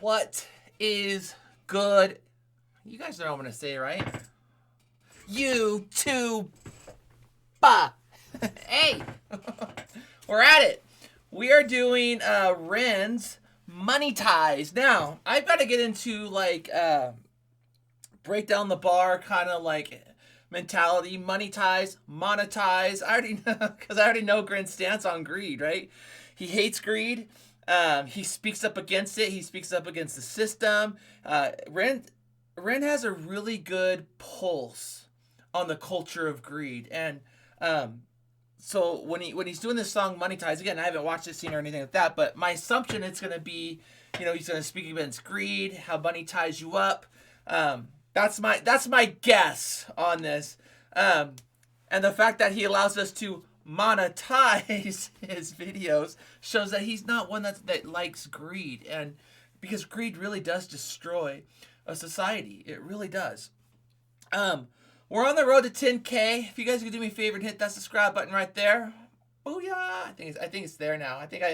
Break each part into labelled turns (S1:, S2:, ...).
S1: What is good? You guys know what I'm going to say, right? YouTube. Hey, we're at it. We are doing REN's Money Ties. Now, I've got to get into like break down the bar kind of like mentality. Money ties, monetize. I already know, because I already know Grin's stance on greed, right? He hates greed. He speaks up against it. He speaks up against the system. Ren has a really good pulse on the culture of greed. And so when he's doing this song Money Ties, again, I haven't watched this scene or anything like that, but my assumption it's going to be, he's going to speak against greed, how money ties you up. That's my guess on this. And the fact that he allows us to monetize his videos shows that he's not one that likes greed, and because greed really does destroy a society. It really does. We're on the road to 10K. If you guys could do me a favor and hit that subscribe button right there. Booyah! I think it's there now. I think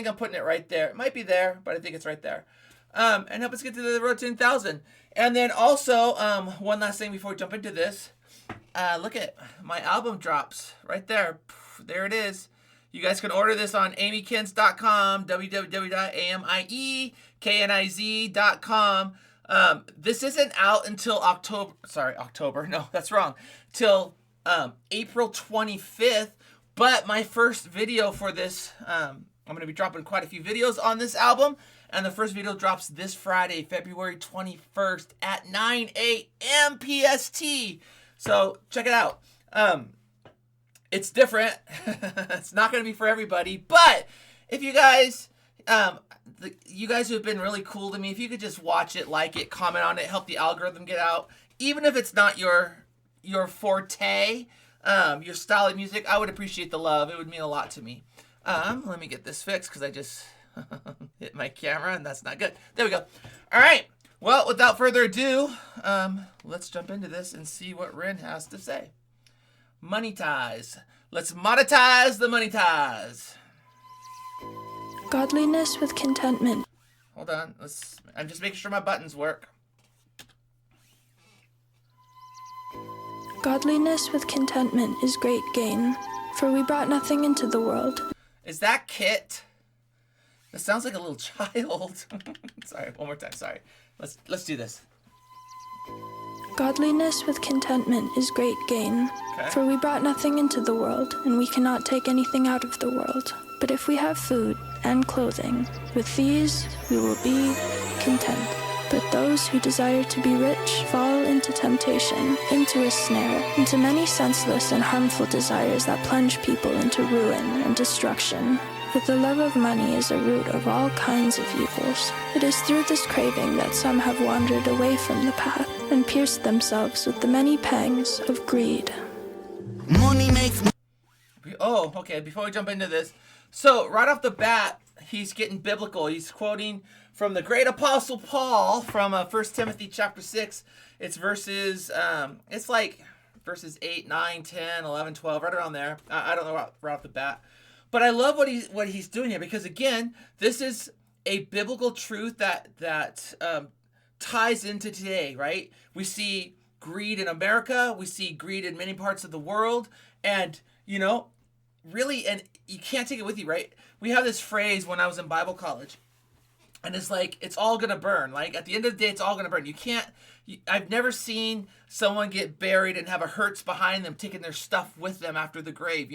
S1: I'm putting it right there. It might be there, but I think it's right there. And help us get to the road to 10,000. And then also, one last thing before we jump into this. Look at my album drops right there. There it is. You guys can order this on amykins.com, www.amikniz.com. This isn't out until October. No, that's wrong. Till April 25th. But my first video for this, I'm going to be dropping quite a few videos on this album. And the first video drops this Friday, February 21st at 9 a.m. PST. So check it out. It's different. It's not going to be for everybody. But if you guys, you guys who have been really cool to me, if you could just watch it, like it, comment on it, help the algorithm get out. Even if it's not your forte, your style of music, I would appreciate the love. It would mean a lot to me. Let me get this fixed because I just hit my camera and that's not good. There we go. All right. Well, without further ado, let's jump into this and see what Ren has to say. Money ties. Let's monetize the money ties.
S2: Godliness with contentment.
S1: Hold on. I'm just making sure my buttons work.
S2: Godliness with contentment is great gain, for we brought nothing into the world.
S1: Is that Kit? That sounds like a little child. Sorry, one more time. Sorry. Let's do this.
S2: Godliness with contentment is great gain,
S1: Okay.
S2: for we brought nothing into the world, and we cannot take anything out of the world. But if we have food and clothing, with these we will be content. But those who desire to be rich fall into temptation, into a snare, into many senseless and harmful desires that plunge people into ruin and destruction. For the love of money is a root of all kinds of evils. It is through this craving that some have wandered away from the path and pierced themselves with the many pangs of greed.
S3: Money makes.
S1: Oh, okay. Before we jump into this, so right off the bat, he's getting biblical. He's quoting from the great apostle Paul from 1 Timothy chapter 6. It's verses, it's like verses 8, 9, 10, 11, 12, right around there. I don't know right off the bat. But I love what he's doing here, because again, this is a biblical truth that ties into today, right? We see greed in America, we see greed in many parts of the world, and really, and you can't take it with you, right? We have this phrase when I was in Bible college, and it's like, it's all gonna burn. Like at the end of the day, it's all gonna burn. I've never seen someone get buried and have a hearse behind them taking their stuff with them after the grave,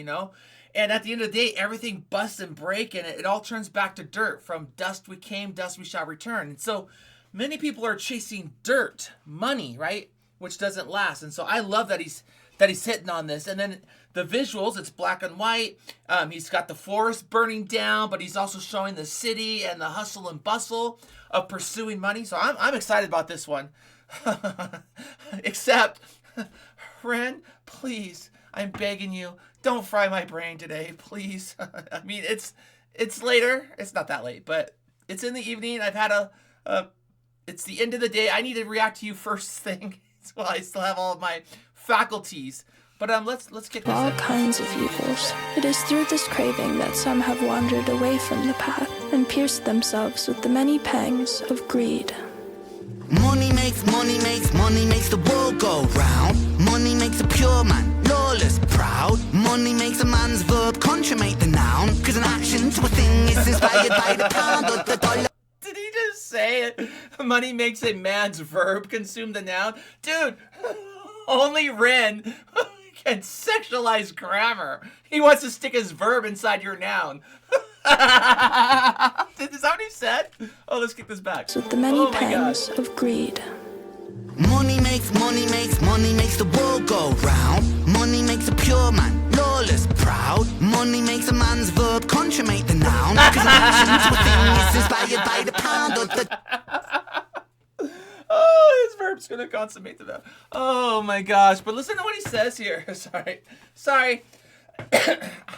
S1: And at the end of the day, everything busts and breaks, and it all turns back to dirt. From dust we came, dust we shall return. And so many people are chasing dirt, money, right? Which doesn't last. And so I love that he's hitting on this. And then the visuals, it's black and white. He's got the forest burning down, but he's also showing the city and the hustle and bustle of pursuing money. So I'm excited about this one. Except, Ren, please, I'm begging you, don't fry my brain today, please. I mean, it's later. It's not that late, but it's in the evening. I've had it's the end of the day. I need to react to you first thing while I still have all of my faculties. But let's get this
S2: all
S1: in.
S2: kinds of evils. It is through this craving that some have wandered away from the path and pierced themselves with the many pangs of greed.
S3: Money makes the world go round. Money makes a pure man lawless, proud. Money makes a man's verb consummate the noun. Cause an action to a thing is inspired by the pound or the dollar.
S1: Did he just say it? Money makes a man's verb consume the noun? Dude, only Ren can sexualize grammar. He wants to stick his verb inside your noun. Is that what he said? Oh, let's kick this back.
S2: With the many pangs of greed.
S3: Money makes the world go round. Money makes a pure man lawless, proud. Money makes a man's verb consummate the noun. Cause an action to a thing is inspired by the pound or the...
S1: Oh, his verb's gonna consummate the noun. Oh my gosh, but listen to what he says here. Sorry.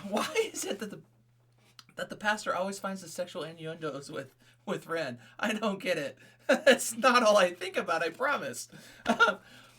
S1: Why is it that the pastor always finds the sexual innuendos with Ren? I don't get it. That's not all I think about, I promise.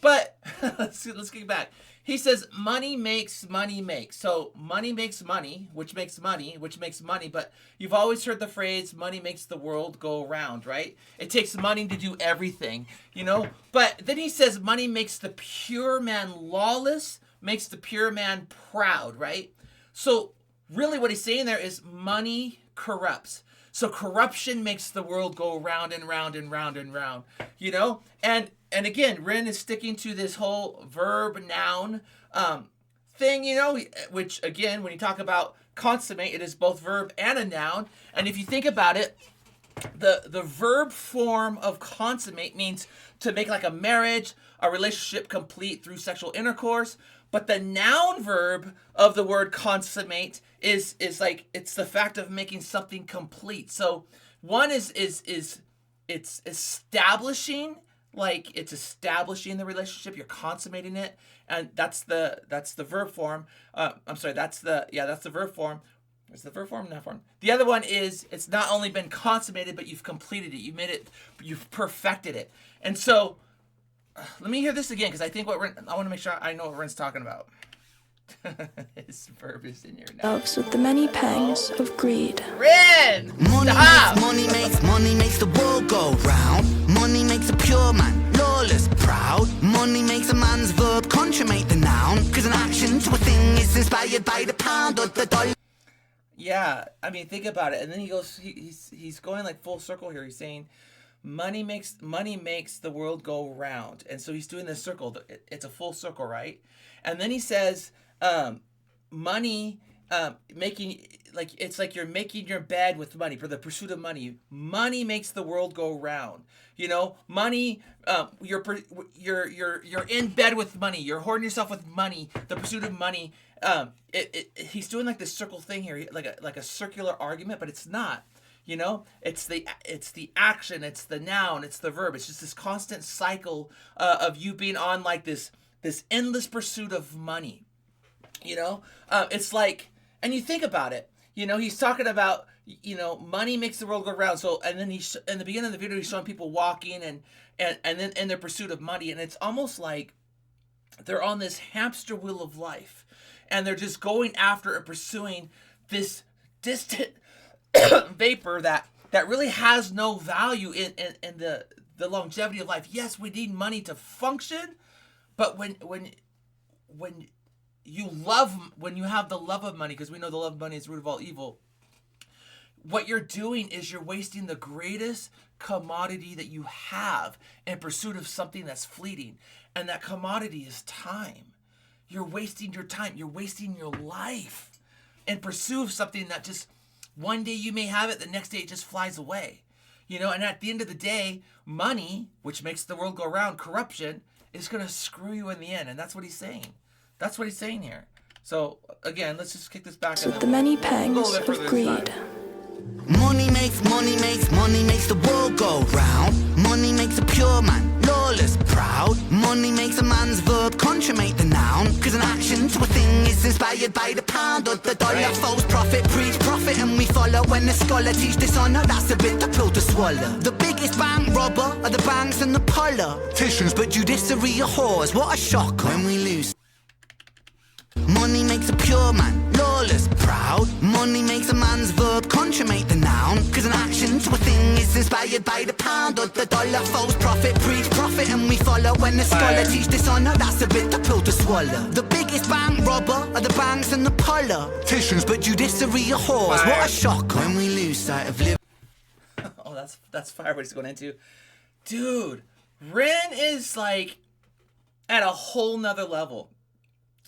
S1: But let's get back. He says money makes money makes. So money makes money, which makes money, which makes money. But you've always heard the phrase money makes the world go round, right? It takes money to do everything, you know? But then he says money makes the pure man lawless, makes the pure man proud, right? So really what he's saying there is money corrupts. So corruption makes the world go round and round and round and round, you know? And again, Ren is sticking to this whole verb noun thing, you know, which again, when you talk about consummate, it is both verb and a noun. And if you think about it, the verb form of consummate means to make like a marriage, a relationship complete through sexual intercourse. But the noun verb of the word consummate is like, it's the fact of making something complete. So one is it's establishing, like it's establishing the relationship, you're consummating it, and that's the verb form. That's the verb form. Is the verb form? Noun form. The other one is it's not only been consummated, but you've completed it. You've perfected it. And so let me hear this again, because I think I want to make sure I know what Ren's talking about. His verb is in your noun.
S2: With the many pangs of greed.
S1: Ren!
S3: Money makes the world go round. Money makes a pure man lawless, proud. Money makes a man's verb consummate the noun. Cause an action to a thing is inspired by the pound or the dollar.
S1: Yeah, I mean, think about it. And then he goes, he's going like full circle here. He's saying, money makes the world go round. And so he's doing this circle. It's a full circle, right? And then he says, money making, like, it's like you're making your bed with money for the pursuit of money. Money makes the world go round. You know, money, you're in bed with money. You're hoarding yourself with money, the pursuit of money. He's doing like this circle thing here, like a circular argument, but it's not. You know, it's the action, it's the noun, it's the verb. It's just this constant cycle of you being on like this endless pursuit of money. You know, it's like, and you think about it. You know, he's talking about, you know, money makes the world go round. So, and then in the beginning of the video, he's showing people walking and then in their pursuit of money, and it's almost like they're on this hamster wheel of life, and they're just going after and pursuing this distant vapor that really has no value in the longevity of life. Yes, we need money to function, but when you have the love of money, because we know the love of money is the root of all evil, what you're doing is you're wasting the greatest commodity that you have in pursuit of something that's fleeting, and that commodity is time. You're wasting your time. You're wasting your life in pursuit of something that just one day you may have it, the next day it just flies away. You know, and at the end of the day, money, which makes the world go round, corruption, is going to screw you in the end. And that's what he's saying. That's what he's saying here. So, again, let's just kick this back.
S2: With the many pangs of greed.
S3: Money makes the world go round. Money makes a pure man lawless, proud. Money makes a man's verb consummate the noun. Cause an action to a thing is inspired by the pound or the dollar. Right. False prophet, preach profit, and we follow. When the scholar teach dishonor, that's a bit the pill to swallow. The biggest bank robber are the banks and the politicians, but judiciary are whores. What a shock when we lose. Money makes a pure man lawless, proud. Money makes a man's verb consummate the noun. Cause an action to a thing is inspired by the pound or the dollar. False prophet, preach profit and we follow. When the scholar teach dishonor, that's a bit the pill to swallow. The biggest bank robber are the banks and the politicians, but judiciary are whores. What a shock when we lose sight of living.
S1: Oh, that's fire what he's going into. Dude, Ren is like at a whole nother level.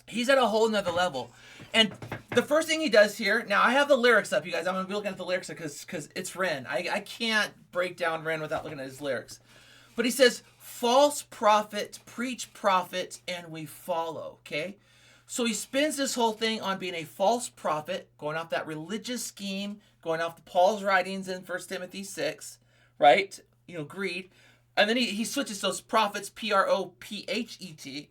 S1: He's at a whole nother level. And the first thing he does here, now I have the lyrics up, you guys. I'm going to be looking at the lyrics because it's Ren. I can't break down Ren without looking at his lyrics. But he says, false prophet, preach prophet, and we follow, okay? So he spins this whole thing on being a false prophet, going off that religious scheme, going off Paul's writings in 1 Timothy 6, right? You know, greed. And then he switches those prophets, P-R-O-P-H-E-T,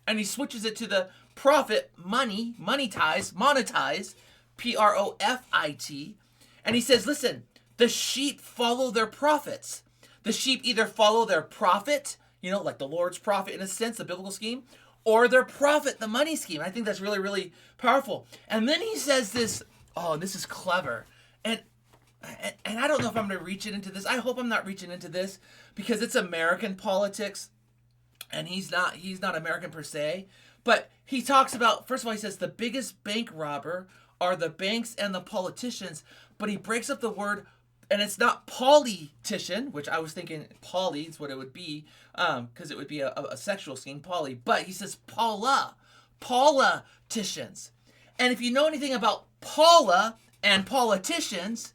S1: and he switches it to the profit, monetize, P-R-O-F-I-T. And he says, listen, the sheep follow their prophets. The sheep either follow their prophet, you know, like the Lord's prophet in a sense, the biblical scheme, or their profit, the money scheme. I think that's really, really powerful. And then he says this, oh, this is clever. And I don't know if I'm going to reach it into this. I hope I'm not reaching into this because it's American politics. And he's not American per se, but he talks about, first of all, he says the biggest bank robber are the banks and the politicians, but he breaks up the word, and it's not politician, which I was thinking poly is what it would be, because it would be a sexual scheme, poly, but he says politicians. And if you know anything about Paula and politicians,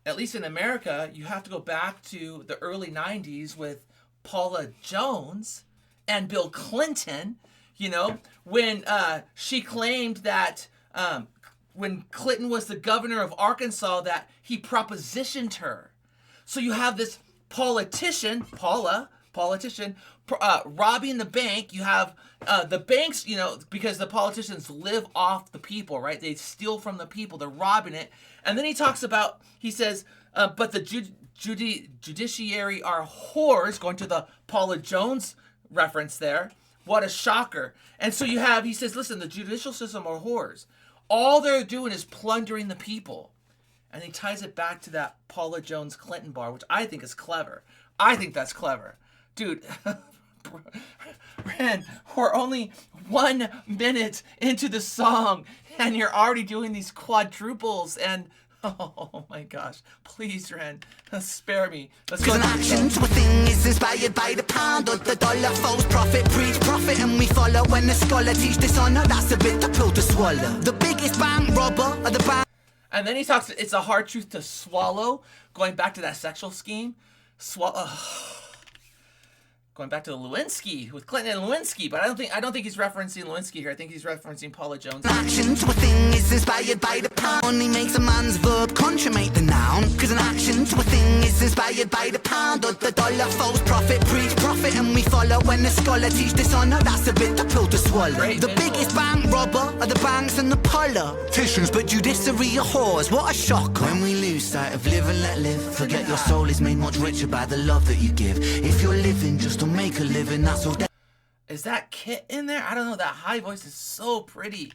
S1: at least in America, you have to go back to the early 90s with Paula Jones and Bill Clinton, you know, when she claimed that when Clinton was the governor of Arkansas that he propositioned her. So you have this politician, robbing the bank. You have the banks, you know, because the politicians live off the people, right? They steal from the people. They're robbing it. And then he talks about, he says, but the judiciary are whores, going to the Paula Jones reference there. What a shocker. And so you have, he says, listen, the judicial system are whores. All they're doing is plundering the people. And he ties it back to that Paula Jones Clinton bar, which I think is clever. I think that's clever. Dude, Ren, we're only 1 minute into the song, and you're already doing these quadruples, and oh my gosh. Please, Ren, spare me. Let's go.
S3: Cause an action to a thing is inspired by the pound or the dollar. False prophet, preach profit, and we follow. When the scholar teach dishonor, that's a bit the pill to swallow. The biggest bank robber are the bank.
S1: And then he talks, it's a hard truth to swallow, going back to that sexual scheme. Going back to the Lewinsky with Clinton and Lewinsky, but I don't think he's referencing Lewinsky here. I think he's referencing Paula Jones.
S3: Action to a thing is inspired by the pound. Only makes a man's verb consummate the noun. Cause an action to a thing is inspired by the pound or the dollar. False prophet, preach profit, and we follow. When the scholar teach dishonor, that's a bit the pill to swallow.
S1: Great
S3: the
S1: visual.
S3: biggest bank robber are the banks and the politicians, but judiciary are whores. What a shock when we lose sight of live and let live. Forget your soul is made much richer by the love that you give. If you're living just to make a living, that's all that.
S1: Is that Kit in there? I don't know. That high voice is so pretty.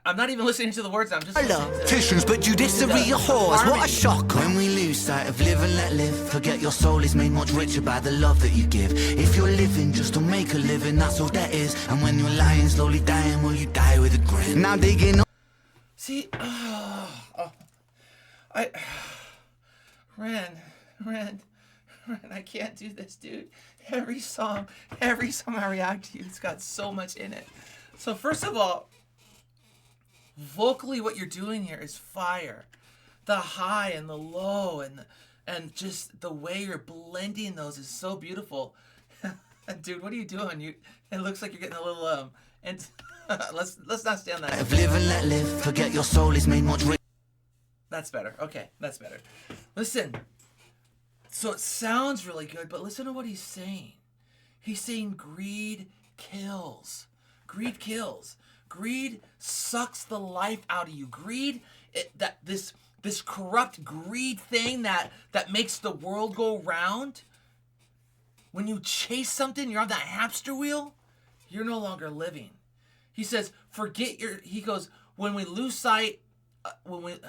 S1: I'm not even listening to the words. I'm just listening to
S3: politicians, but judiciary are whores. What a shock when we lose sight of live and let live. Forget your soul is made much richer by the love that you give. If you're living just to make a living, that's all that is. And when you're lying, slowly dying, will you die with a grin? Now digging up.
S1: See, Ren, I can't do this, dude. Every song I react to, it's got so much in it. So first of all, vocally what you're doing here is fire. The high and the low and just the way you're blending those is so beautiful. Dude, what are you doing? It looks like you're getting a little and let's not stand that.
S3: Live and let live. Forget your soul is made much richer.
S1: That's better. Okay, that's better. Listen. So it sounds really good, but listen to what he's saying. He's saying greed kills. Greed kills. Greed sucks the life out of you. Greed, this corrupt greed thing that makes the world go round. When you chase something, you're on that hamster wheel, you're no longer living. He says, he goes, when we lose sight, what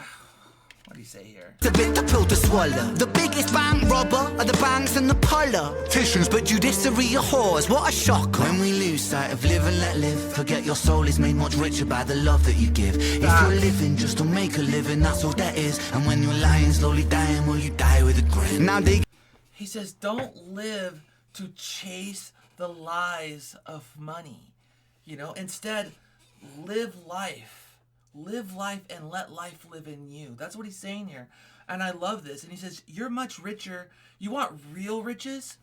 S1: do you say here?
S3: It's a bitter pill to swallow. The biggest bank robber are the banks and the politicians, but judiciary are whores. What a shock. When we lose sight of live and let live, forget your soul is made much richer by the love that you give. If you're living just to make a living, that's all that is. And when you're lying, slowly dying, will you die with a grin? Now
S1: he says, don't live to chase the lies of money. Instead, live life. Live life and let life live in you. That's what he's saying here. And I love this. And he says, you're much richer. You want real riches?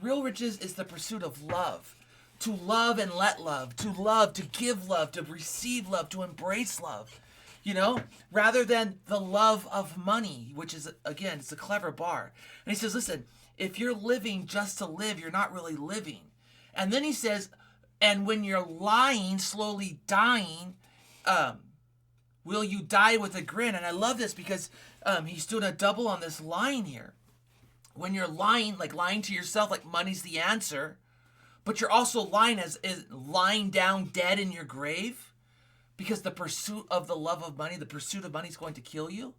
S1: Real riches is the pursuit of love. To love and let love. To love, to give love, to receive love, to embrace love. Rather than the love of money, which is, again, it's a clever bar. And he says, listen, if you're living just to live, you're not really living. And then he says, and when you're lying, slowly dying, will you die with a grin? And I love this because he's doing a double on this line here. When you're lying, like lying to yourself, like money's the answer, but you're also lying as lying down dead in your grave because the pursuit of the love of money, the pursuit of money is going to kill you.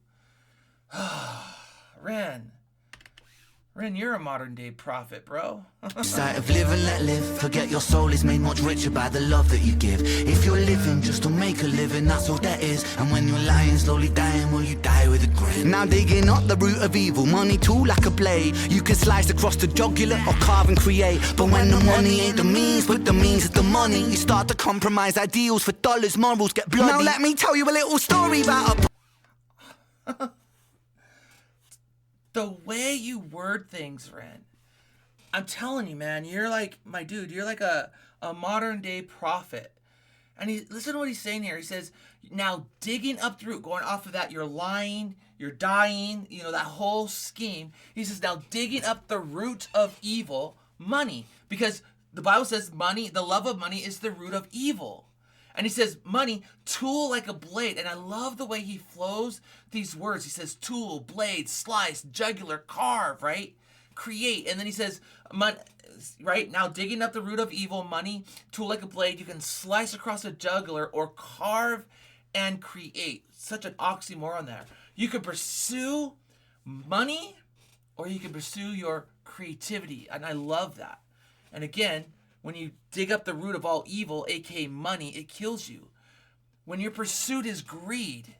S1: Ren, you're a modern day prophet, bro.
S3: Sight of live and let live. Forget your soul is made much richer by the love that you give. If you're living just to make a living, that's all that is. And when you're lying, slowly dying, will you die with a grin? Now digging up the root of evil, money too like a blade. You can slice across the jugular or carve and create. But when the money ain't the means, but the means is the money, you start to compromise ideals for dollars, morals get bloody. Now let me tell you a little story about a
S1: the way you word things, Ren, I'm telling you, man, you're like, my dude, you're like a modern day prophet. And listen to what he's saying here. He says, now digging up the root, going off of that, you're lying, you're dying, that whole scheme. He says, now digging up the root of evil, money. Because the Bible says money, the love of money is the root of evil. And he says, money, tool like a blade. And I love the way he flows these words. He says, tool, blade, slice, jugular, carve, right? Create. And then he says, right? Now digging up the root of evil, money, tool like a blade. You can slice across a jugular or carve and create. Such an oxymoron there. You can pursue money or you can pursue your creativity. And I love that. And again, when you dig up the root of all evil, aka money, it kills you. When your pursuit is greed,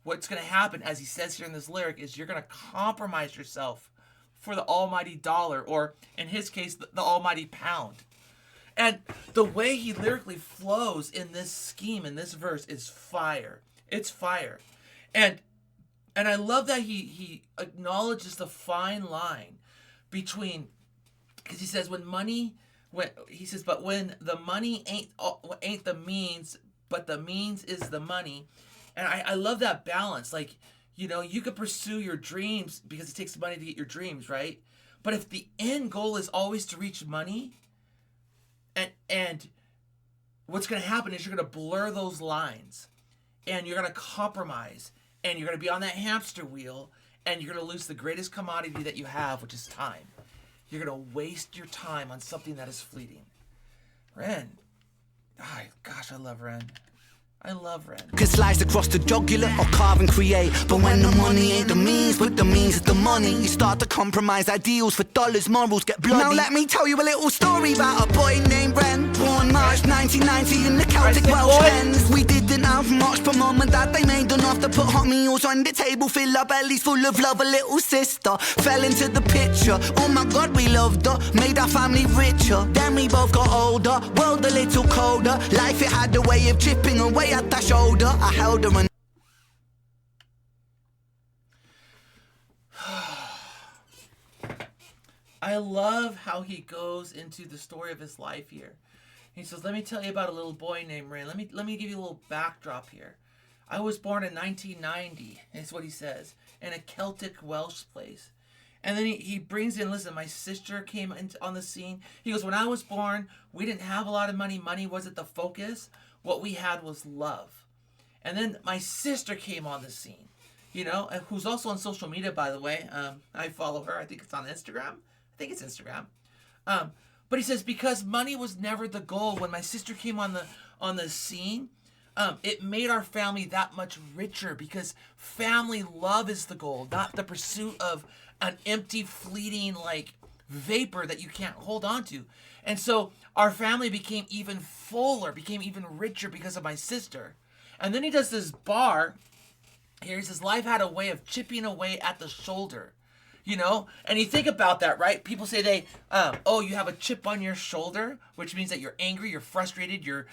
S1: what's going to happen, as he says here in this lyric, is you're going to compromise yourself for the almighty dollar, or in his case, the almighty pound. And the way he lyrically flows in this scheme, in this verse, is fire. It's fire. And I love that he acknowledges the fine line between, because he says but when the money ain't the means, but the means is the money. And I love that balance. Like, you could pursue your dreams because it takes money to get your dreams, right? But if the end goal is always to reach money, and what's going to happen is you're going to blur those lines, and you're going to compromise, and you're going to be on that hamster wheel, and you're going to lose the greatest commodity that you have, which is time. You're going to waste your time on something that is fleeting. Ren. Gosh, I love Ren. I love Ren.
S3: Can slice across the jugular or carve and create. But when the money ain't the means, but the means is the money, you start to compromise ideals for dollars, morals get bloody. Now let me tell you a little story about a boy named Ren. Born March 1990 in the Celtic Welsh Fens. We didn't have much, but mum and dad, they made enough to put hot meals on the table, fill our bellies full of love. A little sister fell into the picture. Oh my God, we loved her, made our family richer. Then we both got older, world a little colder. Life, it had a way of chipping away at that shoulder. I held her and
S1: I love how he goes into the story of his life here. He says, let me tell you about a little boy named Ren. Let me give you a little backdrop here. I was born in 1990, is what he says, in a Celtic Welsh place. And then he brings in, listen, my sister came on the scene. He goes, when I was born, we didn't have a lot of money. Money wasn't the focus. What we had was love. And then my sister came on the scene, who's also on social media, by the way. I follow her. I think it's on Instagram. But he says, because money was never the goal, when my sister came on the scene, it made our family that much richer, because family love is the goal, not the pursuit of an empty, fleeting, like, vapor that you can't hold on to. And so our family became even fuller, became even richer because of my sister. And then he does this bar here. He says, life had a way of chipping away at the shoulder. You know, and you think about that, right? People say you have a chip on your shoulder, which means that you're angry, you're frustrated, you're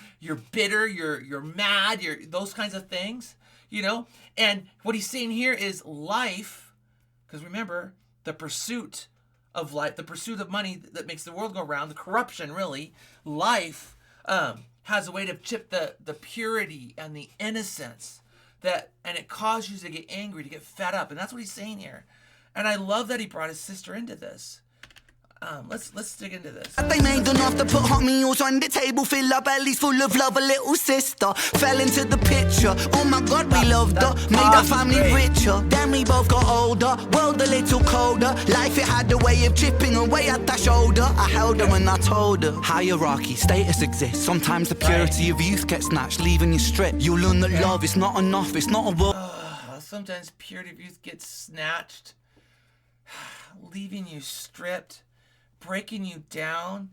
S1: bitter, you're mad, you're those kinds of things, you know? And what he's saying here is life, because remember, the pursuit of life, the pursuit of money that makes the world go round, the corruption, really, life has a way to chip the purity and the innocence and it causes you to get angry, to get fed up. And that's what he's saying here. And I love that he brought his sister into this. Let's dig into this.
S3: They made enough to put hot meals on the table, fill our bellies full of love. A little sister fell into the picture. Oh my God, we loved her, made our family richer. Then we both got older, world a little colder. Life, it had a way of chipping away at that shoulder. I held her and I told her, hierarchy, status exists. Sometimes the purity of youth gets snatched, leaving you stripped. You'll learn that love is not enough, it's not a world.
S1: Sometimes purity of youth gets snatched, leaving you stripped, breaking you down,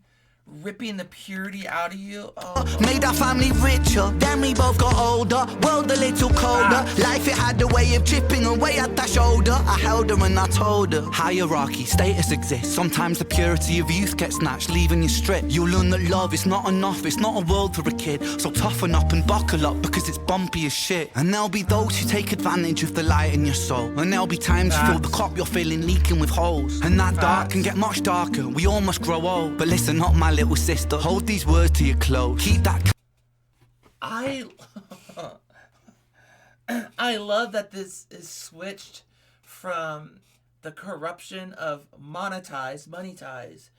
S1: ripping the purity out of you.
S3: Made our family richer, then we both got older, world a little colder. Life, it had a way of chipping away at that shoulder. I held her and I told her, hierarchy, status exists. Sometimes the purity of youth gets snatched, leaving you stripped. You'll learn that love is not enough, it's not a world for a kid. So toughen up and buckle up, because it's bumpy as shit. And there'll be those who take advantage of the light in your soul. And there'll be times you feel the cup you're filling leaking with holes. And that dark can get much darker, we all must grow old. But listen up, my little sister, hold these words to your close. Keep that.
S1: I love that this is switched from the corruption of money ties,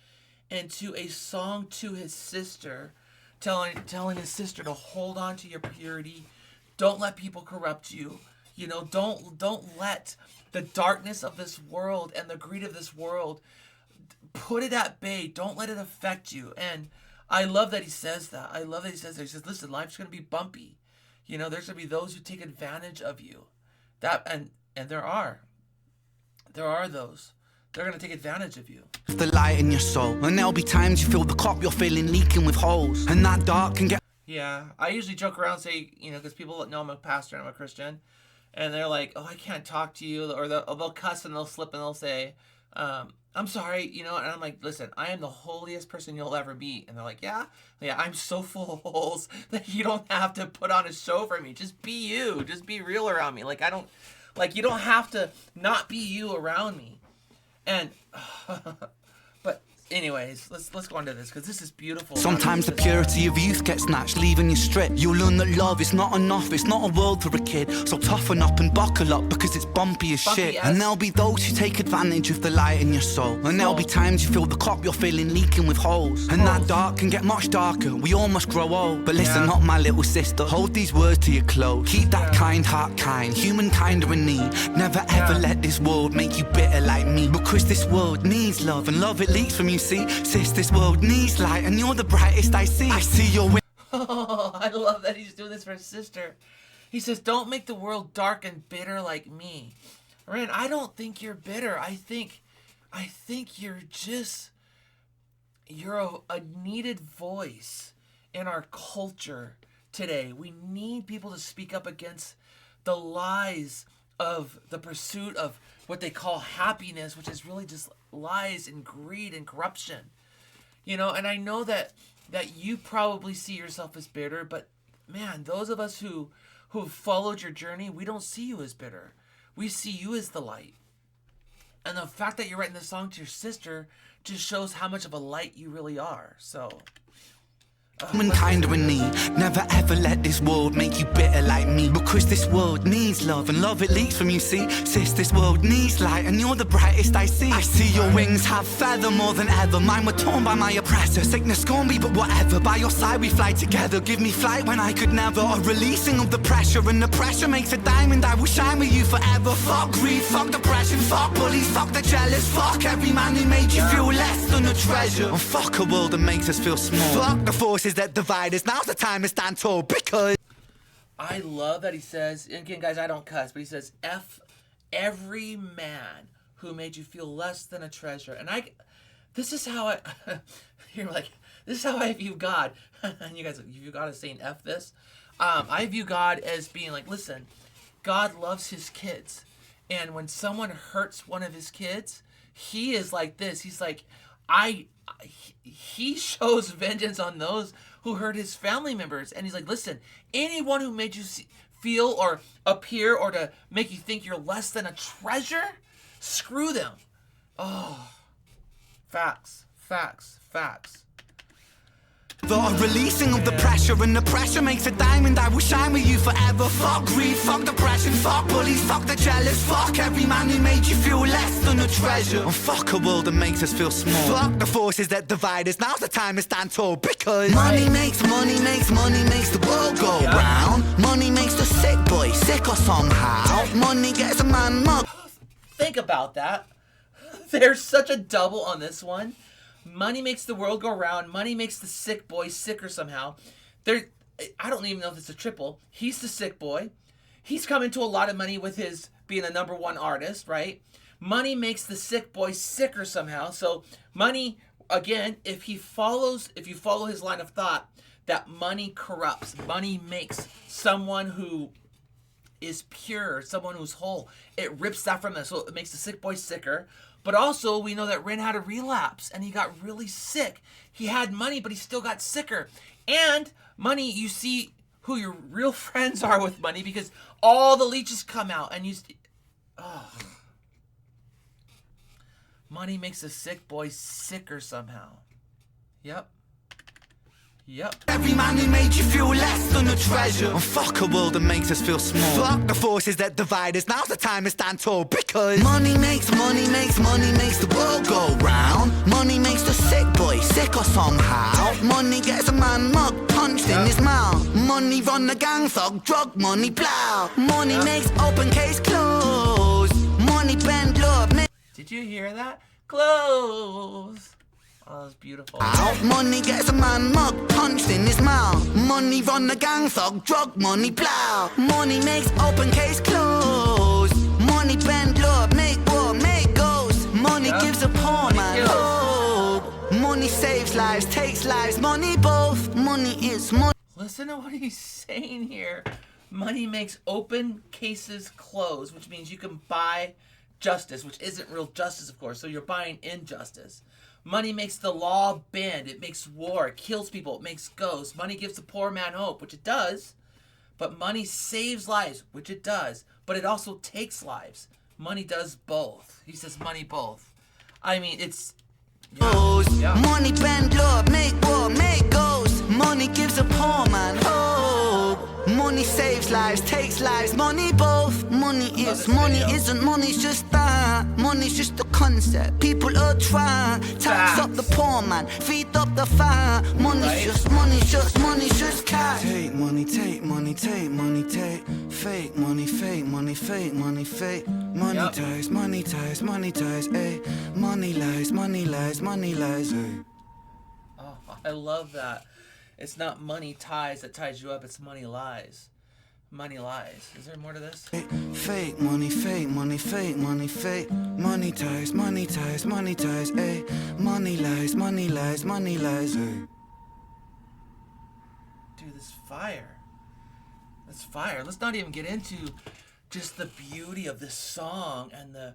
S1: into a song to his sister, telling his sister to hold on to your purity. Don't let people corrupt you. You know, don't let the darkness of this world and the greed of this world, put it at bay. Don't let it affect you. And I love that he says that. I love that he says that. He says, listen, life's going to be bumpy. You know, there's going to be those who take advantage of you. And there are those. They're going to take advantage of you.
S3: The light in your soul. And there'll be times you feel the cup you're filling leaking with holes. And that dark can get...
S1: Yeah, I usually joke around and say, you know, because people know I'm a pastor and I'm a Christian. And they're like, oh, I can't talk to you. Or they'll cuss and they'll slip and they'll say, I'm sorry, you know, and I'm like, listen, I am the holiest person you'll ever meet. And they're like, yeah, I'm so full of holes that you don't have to put on a show for me. Just be you. Just be real around me. You don't have to not be you around me. And, but anyways, let's go on to this, because this is beautiful.
S3: Sometimes the purity of youth gets snatched, leaving you stripped. You'll learn that love is not enough, it's not a world for a kid. So toughen up and buckle up, because it's bumpy as shit. And there'll be those who take advantage of the light in your soul. And there'll be times you feel the cup you're filling leaking with holes. And that dark can get much darker, we all must grow old. But listen up, my little sister, hold these words to your close. Keep that kind heart kind, humankind are in need. Never ever let this world make you bitter like me. Because this world needs love, and love it leaks from you, see. Sis, this world needs light, and you're the brightest I see. I see your
S1: Oh, I love that he's doing this for his sister. He says, don't make the world dark and bitter like me. Ren, I don't think you're bitter. I think you're a needed voice in our culture today. We need people to speak up against the lies of the pursuit of what they call happiness, which is really just lies and greed and corruption. You know, and I know that you probably see yourself as bitter, but man, those of us who've followed your journey, we don't see you as bitter. We see you as the light. And the fact that you're writing this song to your sister just shows how much of a light you really are. So
S3: Humankind are in need. Never ever let this world make you bitter like me. Because this world needs love, and love it leaks from you, see. Sis, this world needs light, and you're the brightest I see. I see your wings have feather more than ever. Mine were torn by my oppressor. Sickness scorn me, but whatever. By your side we fly together. Give me flight when I could never. A releasing of the pressure, and the pressure makes a diamond. I will shine with you forever. Fuck greed, fuck depression, fuck bullies, fuck the jealous. Fuck every man who made you feel less than a treasure. And fuck a world that makes us feel small. Fuck the forces that divide us. Now's the time to stand tall because
S1: I love that he says, and again, guys, I don't cuss, but he says, F every man who made you feel less than a treasure. And this is how I, you're like, this is how I view God. And you guys, you view God as saying F this. I view God as being like, listen, God loves his kids. And when someone hurts one of his kids, he is like this. He's like, he shows vengeance on those who hurt his family members. And he's like, listen, anyone who made you feel or appear or to make you think you're less than a treasure, screw them. Oh, facts, facts, facts.
S3: the releasing of the pressure, and the pressure makes a diamond. I will shine with you forever. Fuck greed, fuck depression, fuck bullies, fuck the jealous. Fuck every man who made you feel less than a treasure. And fuck a world that makes us feel small. Fuck the forces that divide us. Now's the time to stand tall because money makes the world go round. Money makes the sick boy sicker somehow. Money gets a man mug.
S1: Think about that. There's such a double on this one. Money makes the world go round. Money makes the sick boy sicker somehow. I don't even know if it's a triple. He's the sick boy. He's come into a lot of money with his being a #1 artist, right? Money makes the sick boy sicker somehow. So money, again, if you follow his line of thought, that money corrupts. Money makes someone who is pure, someone who's whole. It rips that from them. So it makes the sick boy sicker. But also, we know that Ren had a relapse, and he got really sick. He had money, but he still got sicker. And money, you see who your real friends are with money, because all the leeches come out, and money makes a sick boy sicker somehow. Yep.
S3: Every man who made you feel less than a treasure. And fuck a world that makes us feel small. Fuck the forces that divide us. Now's the time to stand tall because money makes the world go round. Money makes the sick boy sicker somehow. Money gets a man mug punched in his mouth. Money run the gang thug, drug money plow. Money makes open case close. Money bend love.
S1: Did you hear that? Close. Oh, that's beautiful.
S3: Money gets a man mug punched in his mouth. Money run the gang thug, drug money plow. Money makes open case close. Money bend love, make war, make ghosts. Money gives a poor man hope. Money saves lives, takes lives, money both. Money is money.
S1: Listen to what he's saying here. Money makes open cases close, which means you can buy justice, which isn't real justice, of course. So you're buying injustice. Money makes the law bend. It makes war. It kills people. It makes ghosts. Money gives the poor man hope, which it does. But money saves lives, which it does. But it also takes lives. Money does both. He says money both. I mean, it's...
S3: Yeah. Money bend love, make war, make ghosts. Money gives a poor man hope. Money saves lives, takes lives, money both. Money is, money isn't, money's just that. Money's just a concept, people are trying. Tax up the poor man, feed up the fire. Money's just cash. Take money, take money, take money, take. Fake money, fake money, fake money, fake. Money ties, money ties, money ties, ayy. Money lies, money lies, money lies, ayy.
S1: Oh, I love that. It's not money ties that ties you up, it's money lies. Money lies. Is there more to this?
S3: Fake money, fake money, fake money, fake. Money ties, money ties, money ties, ayy. Money lies, money lies, money lies, ayy.
S1: Dude, this fire. This fire. Let's not even get into just the beauty of this song and the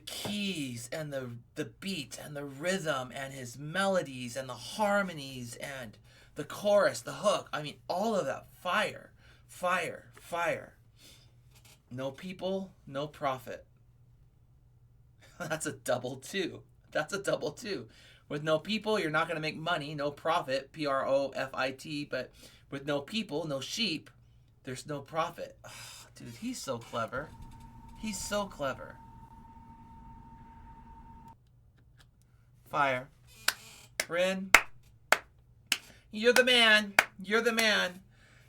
S1: keys and the beat and the rhythm and his melodies and the harmonies and the chorus, the hook. I mean, all of that. Fire. Fire. Fire. No people, no profit. That's a double two. That's a double two. With no people, you're not going to make money. No profit. Profit. But with no people, no sheep, there's no profit. Oh, dude, he's so clever. He's so clever. Fire. Ren. You're the man. You're the man.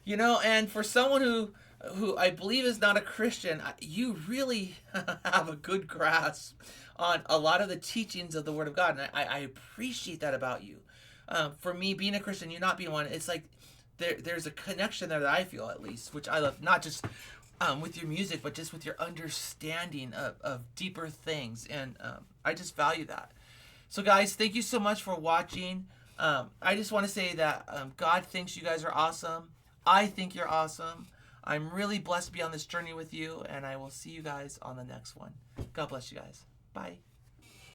S1: You know, and for someone who who I believe is not a Christian, you really have a good grasp on a lot of the teachings of the Word of God, and I appreciate that about you. For me, being a Christian, you not being one, it's like there's a connection there that I feel, at least, which I love, not just with your music, but just with your understanding of deeper things, and I just value that. So, guys, thank you so much for watching. I just want to say that God thinks you guys are awesome. I think you're awesome. I'm really blessed to be on this journey with you, and I will see you guys on the next one. God bless you guys. Bye.